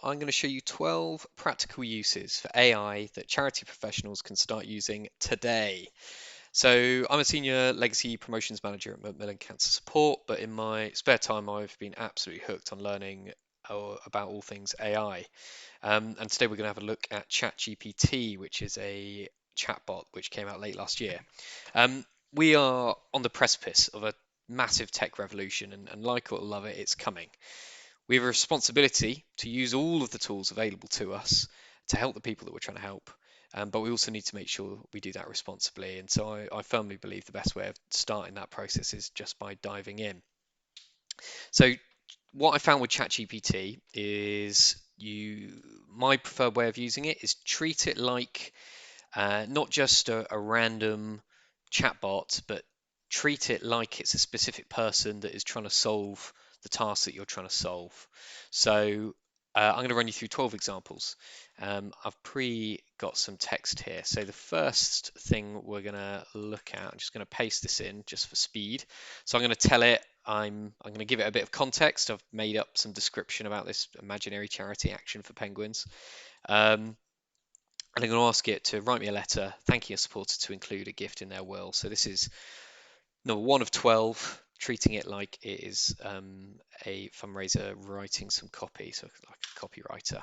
I'm going to show you 12 practical uses for AI that charity professionals can start using today. So I'm a senior legacy promotions manager at Macmillan Cancer Support, but in my spare time, I've been absolutely hooked on learning about all things AI. And today we're going to have a look at ChatGPT, which is a chatbot which came out late last year. We are on the precipice of a massive tech revolution, and like it or love it, it's coming. We have a responsibility to use all of the tools available to us to help the people that we're trying to help. But we also need to make sure we do that responsibly. And so I firmly believe the best way of starting that process is just by diving in. So what I found with ChatGPT is my preferred way of using it is treat it like not just a random chatbot, but treat it like it's a specific person that is trying to solve the task that you're trying to solve. So I'm going to run you through 12 examples. I've got some text here. So the first thing we're going to look at, I'm just going to paste this in just for speed. So I'm going to tell it, I'm going to give it a bit of context. I've made up some description about this imaginary charity action for penguins. And I'm going to ask it to write me a letter thanking a supporter to include a gift in their will. So this is number 1 of 12, treating it like it is a fundraiser writing some copy, so like a copywriter.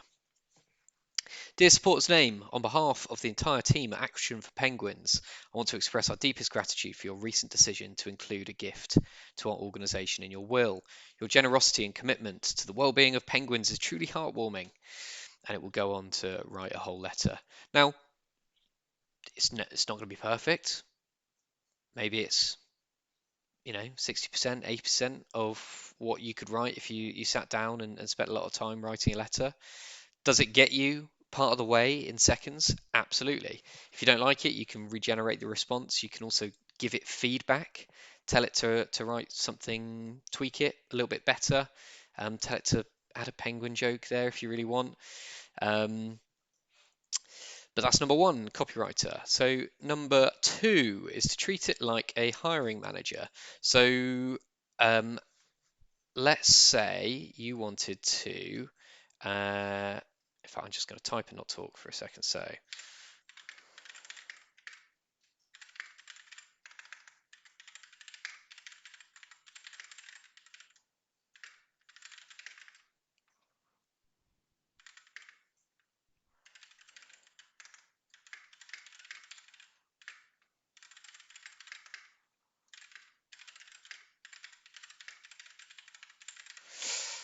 Dear supporter's name, on behalf of the entire team at Action for Penguins, I want to express our deepest gratitude for your recent decision to include a gift to our organisation in your will. Your generosity and commitment to the well-being of penguins is truly heartwarming. And it will go on to write a whole letter. Now, it's not going to be perfect. Maybe it's 60%, 80% of what you could write if you sat down and spent a lot of time writing a letter. Does it get you part of the way in seconds? Absolutely. If you don't like it, you can regenerate the response. You can also give it feedback. Tell it to write something, tweak it a little bit better. Tell it to add a penguin joke there if you really want. But that's number 1, copywriter. So number 2 is to treat it like a hiring manager. So let's say you wanted to, in fact, I'm just going to type and not talk for a second. So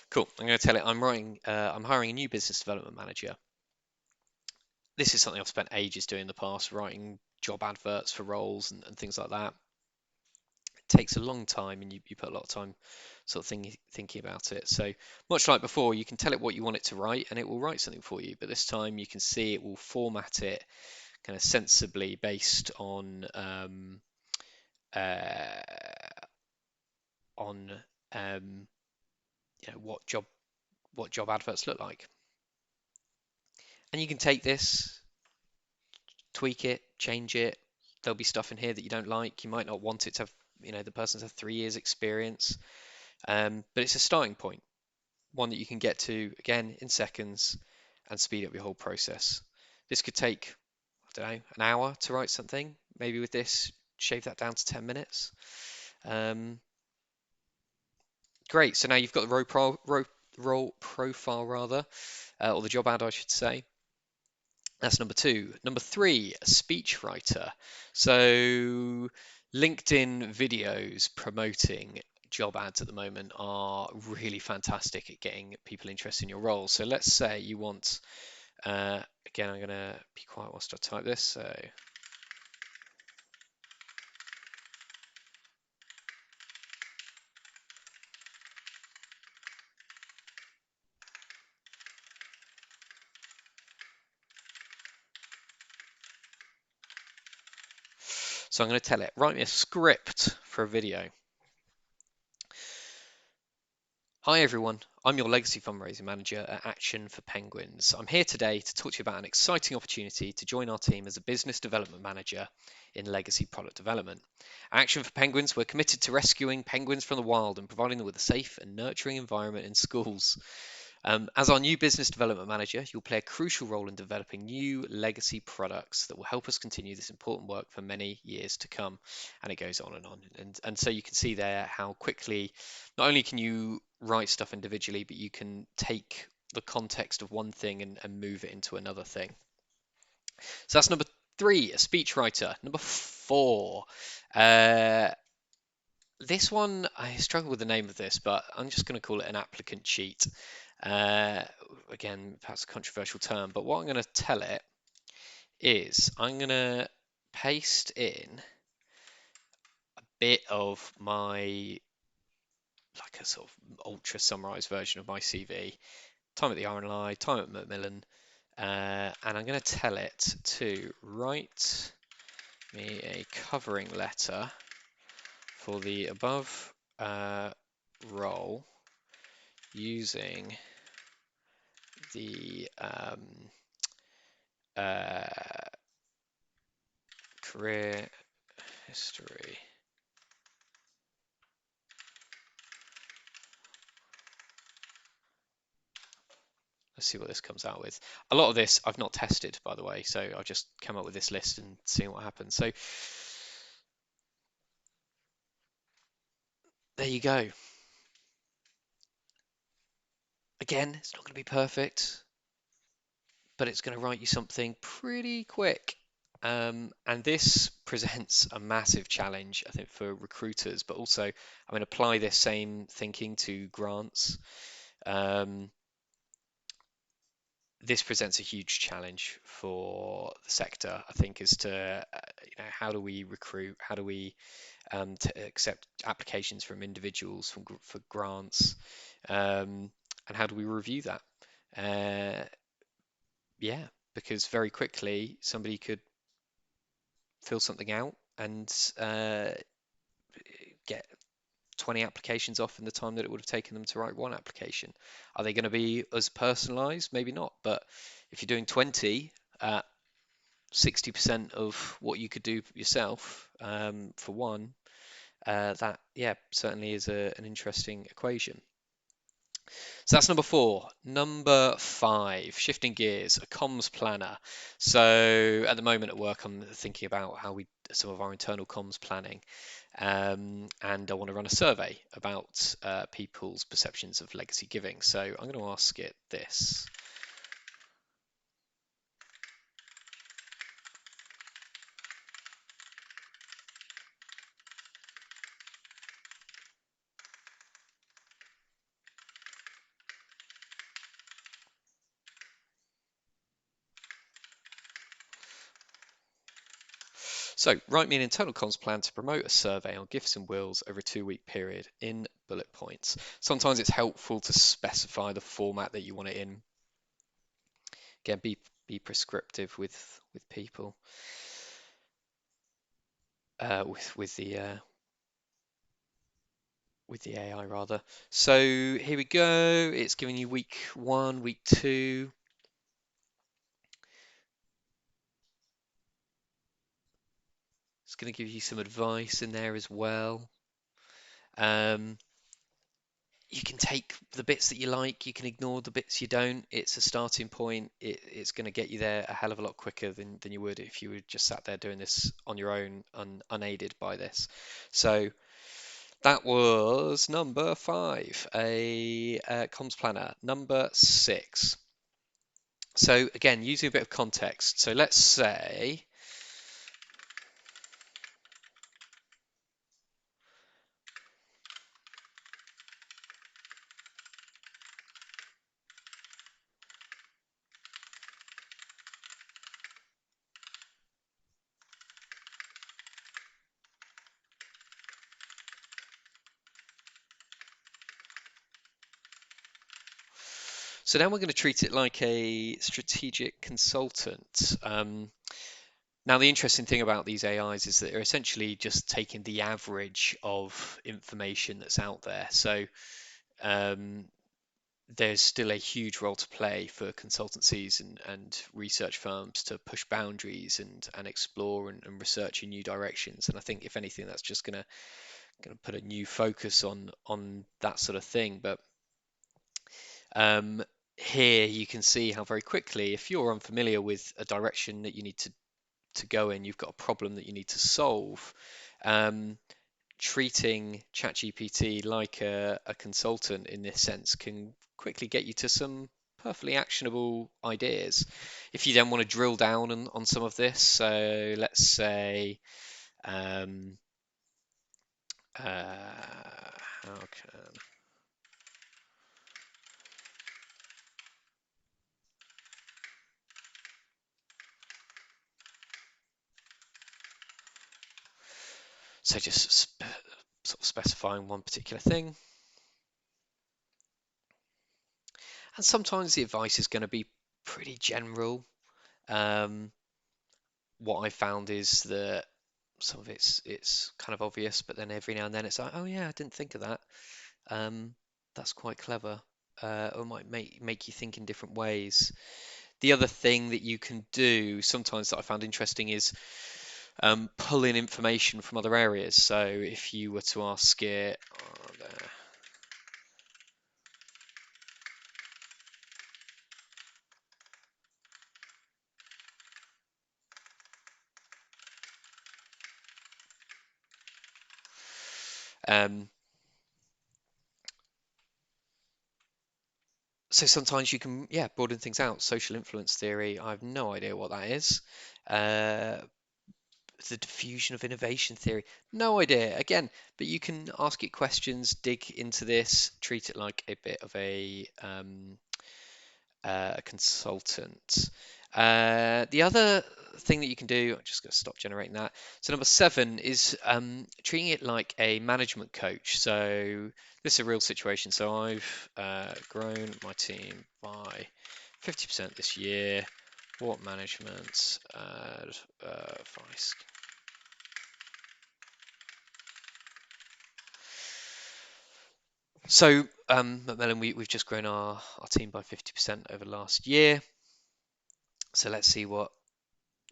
cool. I'm going to tell it I'm hiring a new business development manager. This is something I've spent ages doing in the past, writing job adverts for roles and things like that. It takes a long time, and you put a lot of time sort of thinking about it. So much like before, you can tell it what you want it to write, and it will write something for you. But this time, you can see it will format it kind of sensibly based on uh, on what job adverts look like. And you can take this, tweak it, change it. There'll be stuff in here that you don't like. You might not want it to have, the person's had 3 years experience, but it's a starting point, one that you can get to again in seconds and speed up your whole process. This could take, I don't know, an hour to write something. Maybe with this, shave that down to 10 minutes. Great. So now you've got the role profile rather, or the job ad, I should say. That's number 2. Number 3, a speechwriter. So LinkedIn videos promoting job ads at the moment are really fantastic at getting people interested in your role. So let's say you want, again, I'm going to be quiet whilst I type this. So I'm going to tell it, write me a script for a video. Hi everyone, I'm your Legacy Fundraising Manager at Action for Penguins. I'm here today to talk to you about an exciting opportunity to join our team as a Business Development Manager in Legacy Product Development. At Action for Penguins, we're committed to rescuing penguins from the wild and providing them with a safe and nurturing environment in schools. As our new business development manager, you'll play a crucial role in developing new legacy products that will help us continue this important work for many years to come. And it goes on and on. And so you can see there how quickly, not only can you write stuff individually, but you can take the context of one thing and move it into another thing. So that's number 3, a speechwriter. Number 4, this one, I struggle with the name of this, but I'm just going to call it an applicant cheat. Uh, Again, perhaps a controversial term, but what I'm going to tell it is I'm going to paste in a bit of my, like a sort of ultra summarized version of my CV, time at the RNLI, time at Macmillan, and I'm going to tell it to write me a covering letter for the above role using the uh, career history. Let's see what this comes out with. A lot of this I've not tested, by the way, so I'll just come up with this list and see what happens. So there you go. Again, it's not going to be perfect, but it's going to write you something pretty quick. And this presents a massive challenge, I think, for recruiters, but also I mean, apply this same thinking to grants. This presents a huge challenge for the sector, I think, as to how do we recruit, how do we accept applications from individuals for grants, and how do we review that? Uh, yeah, because very quickly somebody could fill something out and get 20 applications off in the time that it would have taken them to write one application. Are they going to be as personalized? Maybe not, but if you're doing 20 at 60% of what you could do yourself for one, that, yeah, certainly is an interesting equation. So that's number 4. Number 5, shifting gears, a comms planner. So at the moment at work, I'm thinking about how we some of our internal comms planning, and I want to run a survey about people's perceptions of legacy giving. So I'm going to ask it this. So write me an internal comms plan to promote a survey on gifts and wills over a 2-week period in bullet points. Sometimes it's helpful to specify the format that you want it in. Again, be prescriptive with people, with the AI rather. So here we go. It's giving you week 1, week 2. It's going to give you some advice in there as well. You can take the bits that you like, you can ignore the bits you don't. It's a starting point. It's going to get you there a hell of a lot quicker than you would if you were just sat there doing this on your own, unaided by this. So that was number 5, a comms planner. Number 6. So again, using a bit of context. So let's say so now we're going to treat it like a strategic consultant. Now, the interesting thing about these AIs is that they're essentially just taking the average of information that's out there. So um, there's still a huge role to play for consultancies and research firms to push boundaries and explore and research in new directions. And I think, if anything, that's just going to put a new focus on that sort of thing. But here you can see how very quickly, if you're unfamiliar with a direction that you need to go in, you've got a problem that you need to solve. Um, Treating ChatGPT like a consultant in this sense can quickly get you to some perfectly actionable ideas. If you then want to drill down on some of this, so let's say, um, how can so just sort of specifying one particular thing, and sometimes the advice is going to be pretty general. Um, what I found is that some of it's kind of obvious, but then every now and then it's like, oh yeah, I didn't think of that. Um, that's quite clever. Or might make you think in different ways. The other thing that you can do sometimes that I found interesting is pull in information from other areas. So if you were to ask it, um, so sometimes you can, yeah, broaden things out. Social influence theory, I have no idea what that is. Uh, the diffusion of innovation theory, no idea. Again, but you can ask it questions, dig into this, treat it like a bit of a consultant. The other thing that you can do, I'm just going to stop generating that. So number 7 is treating it like a management coach. So this is a real situation. So I've grown my team by 50% this year. What management advice? So at Mellon, we've just grown our team by 50% over the last year. So let's see what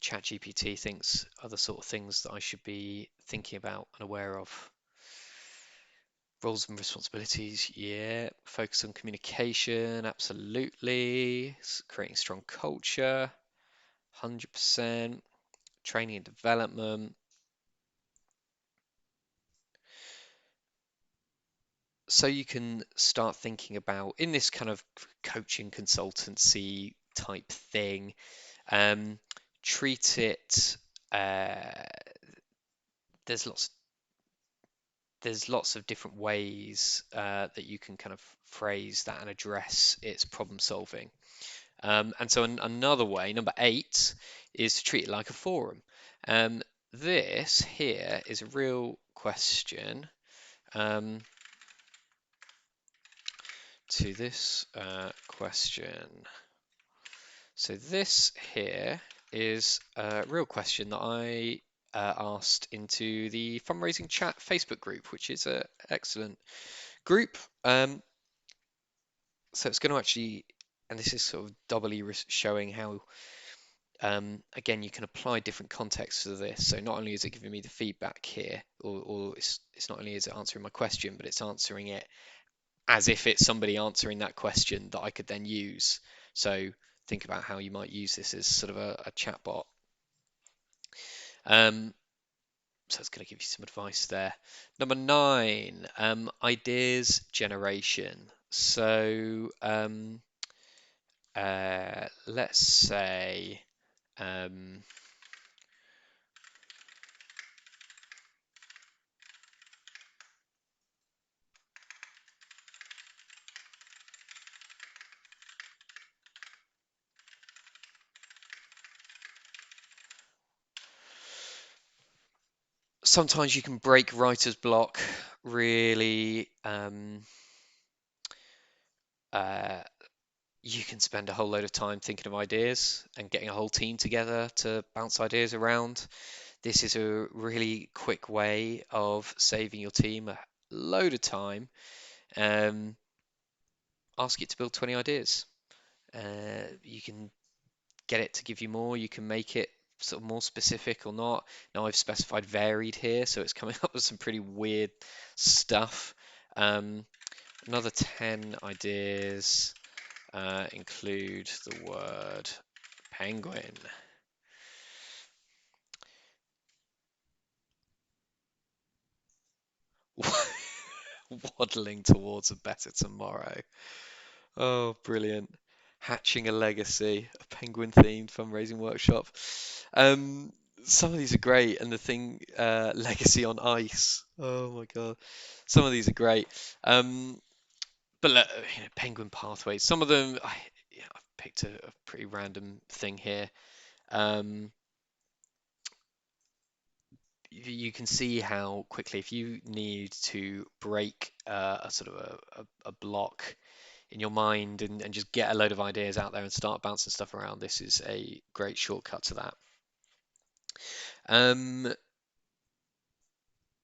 ChatGPT thinks are the sort of things that I should be thinking about and aware of. Roles and responsibilities, yeah. Focus on communication, absolutely. Creating strong culture, 100%. Training and development. So you can start thinking about, in this kind of coaching consultancy type thing, um, treat it. Uh, there's lots of different ways that you can kind of phrase that and address its problem solving. And so another way, number 8, is to treat it like a forum. This here is a real question. To this question. So this here is a real question that I asked into the fundraising chat Facebook group, which is an excellent group. So it's going to actually, and this is sort of doubly showing how, again, you can apply different contexts to this. So not only is it giving me the feedback here, or it's not only is it answering my question, but it's answering it as if it's somebody answering that question that I could then use. So think about how you might use this as sort of a chat bot. So it's going to give you some advice there. Number 9, ideas generation. So let's say sometimes you can break writer's block really. You can spend a whole load of time thinking of ideas and getting a whole team together to bounce ideas around. This is a really quick way of saving your team a load of time. Ask it to build 20 ideas. You can get it to give you more. You can make it sort of more specific or not. Now I've specified varied here, so it's coming up with some pretty weird stuff. Another 10 ideas include the word penguin. Waddling towards a better tomorrow. Oh, brilliant. Hatching a legacy, a penguin themed fundraising workshop. Um, some of these are great, and the thing, legacy on ice. Oh my God. Some of these are great. But look, penguin pathways. Some of them, I've picked a pretty random thing here. Um, you can see how quickly, if you need to break a sort of a block in your mind and just get a load of ideas out there and start bouncing stuff around, this is a great shortcut to that. Um,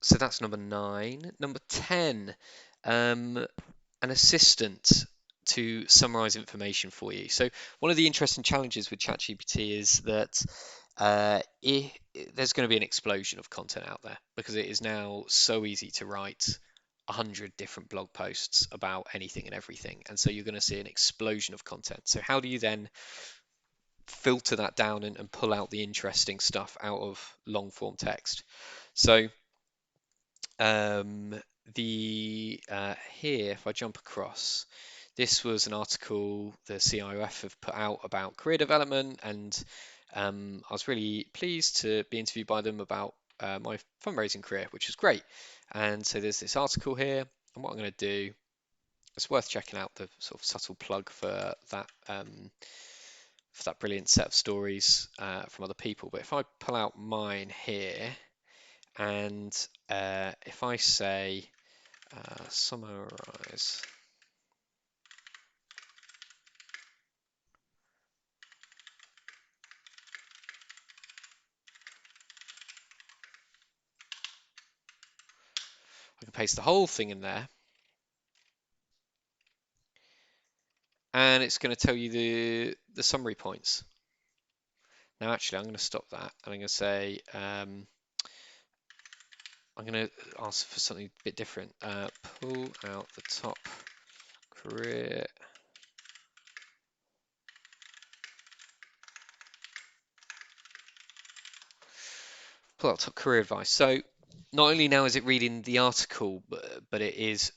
so that's number 9. Number 10, an assistant to summarize information for you. So one of the interesting challenges with ChatGPT is that there's going to be an explosion of content out there because it is now so easy to write 100 different blog posts about anything and everything. And so you're going to see an explosion of content. So how do you then filter that down and pull out the interesting stuff out of long form text? So um, the here, if I jump across, this was an article the CIOF have put out about career development, and I was really pleased to be interviewed by them about my fundraising career, which was great. And so there's this article here, and what I'm going to do, it's worth checking out the sort of subtle plug for that brilliant set of stories from other people. But if I pull out mine here, and if I say summarize, I can paste the whole thing in there, and it's going to tell you the summary points. Now, actually, I'm going to stop that, and I'm going to say I'm going to ask for something a bit different. Pull out the top career. Pull out top career advice. So not only now is it reading the article, but it is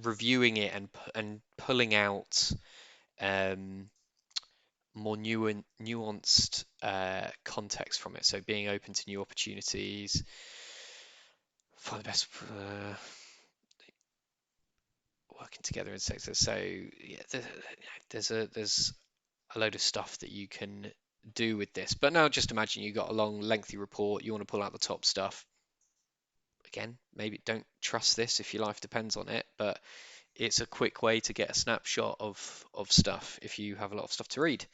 reviewing it and pulling out more nuanced context from it. So being open to new opportunities, find the best working together in sectors. So yeah, there's a load of stuff that you can do with this. But now just imagine you got a long, lengthy report. You want to pull out the top stuff. Again, maybe don't trust this if your life depends on it, but it's a quick way to get a snapshot of stuff if you have a lot of stuff to read.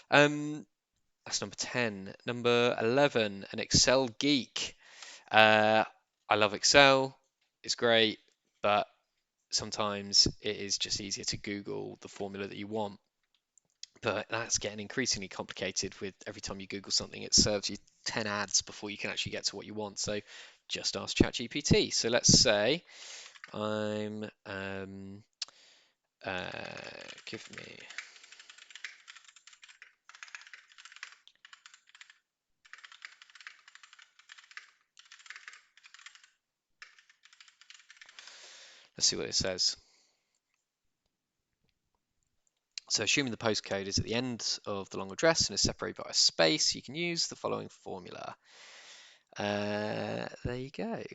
That's number 10. Number 11, an Excel geek. I love Excel. It's great, but sometimes it is just easier to Google the formula that you want. But that's getting increasingly complicated with every time you Google something, it serves you 10 ads before you can actually get to what you want. So just ask ChatGPT. So let's say I'm give me let's see what it says. So assuming the postcode is at the end of the long address and is separated by a space, you can use the following formula. There you go. And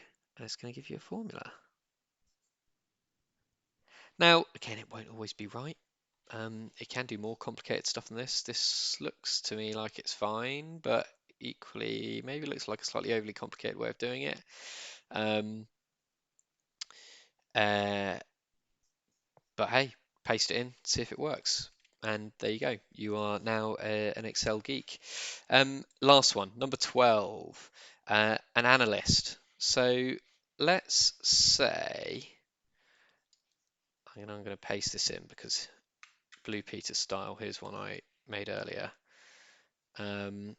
it's going to give you a formula. Now, again, it won't always be right. It can do more complicated stuff than this. This looks to me like it's fine, but equally, maybe it looks like a slightly overly complicated way of doing it. But hey, paste it in, see if it works. And there you go. You are now an Excel geek. Last one, number 12, an analyst. So let's say, I'm going to paste this in because Blue Peter style, here's one I made earlier. Copy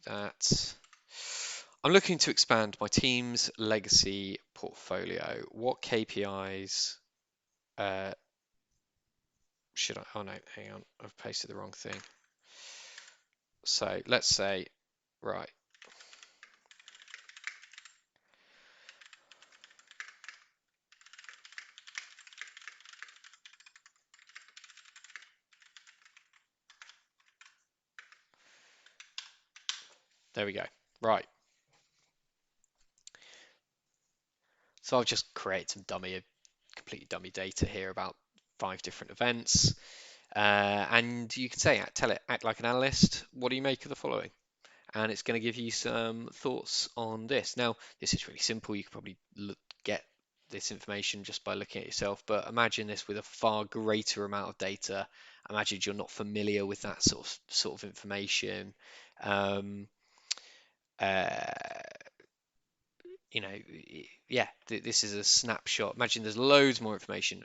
that. I'm looking to expand my team's legacy portfolio. What KPIs should I? Oh no, hang on, I've pasted the wrong thing. So let's say, right, there we go. Right, so I've just created some completely dummy data here about 5 different events. And you can say, tell it, act like an analyst. What do you make of the following? And it's going to give you some thoughts on this. Now, this is really simple. You can probably get this information just by looking at yourself, but imagine this with a far greater amount of data. Imagine you're not familiar with that sort of information. Um, uh, yeah, this is a snapshot. Imagine there's loads more information.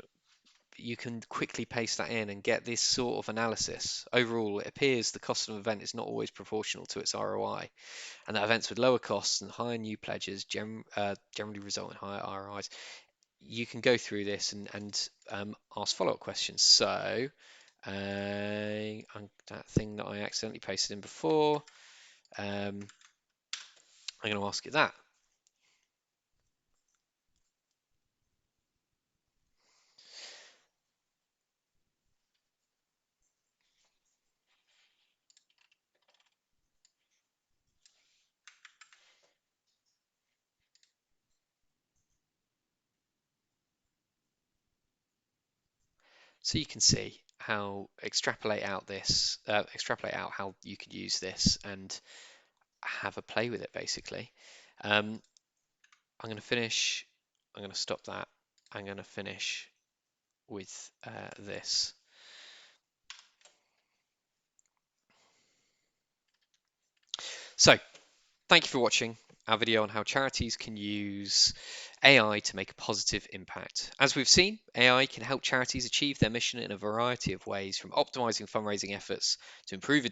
You can quickly paste that in and get this sort of analysis. Overall, it appears the cost of an event is not always proportional to its ROI, and that events with lower costs and higher new pledges generally result in higher ROIs. You can go through this and ask follow-up questions. So, that thing that I accidentally pasted in before, I'm going to ask it that. So you can see how extrapolate out how you could use this and have a play with it basically. I'm going to finish. I'm going to stop that. I'm going to finish with this. So thank you for watching our video on how charities can use AI to make a positive impact. As we've seen, AI can help charities achieve their mission in a variety of ways, from optimizing fundraising efforts to improving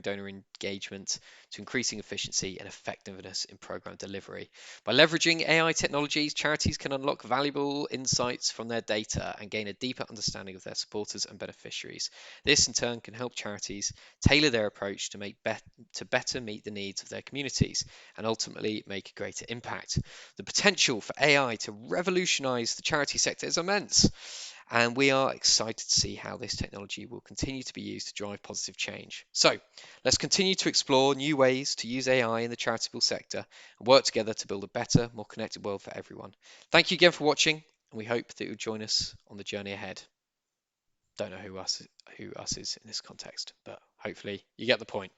donor engagement to increasing efficiency and effectiveness in program delivery. By leveraging AI technologies, charities can unlock valuable insights from their data and gain a deeper understanding of their supporters and beneficiaries. This in turn can help charities tailor their approach to better meet the needs of their communities and ultimately make a greater impact. The potential for AI to revolutionize the charity sector is immense, and we are excited to see how this technology will continue to be used to drive positive change. So let's continue to explore new ways to use AI in the charitable sector and work together to build a better, more connected world for everyone. Thank you again for watching, and we hope that you'll join us on the journey ahead. Don't know who us is in this context, but hopefully you get the point.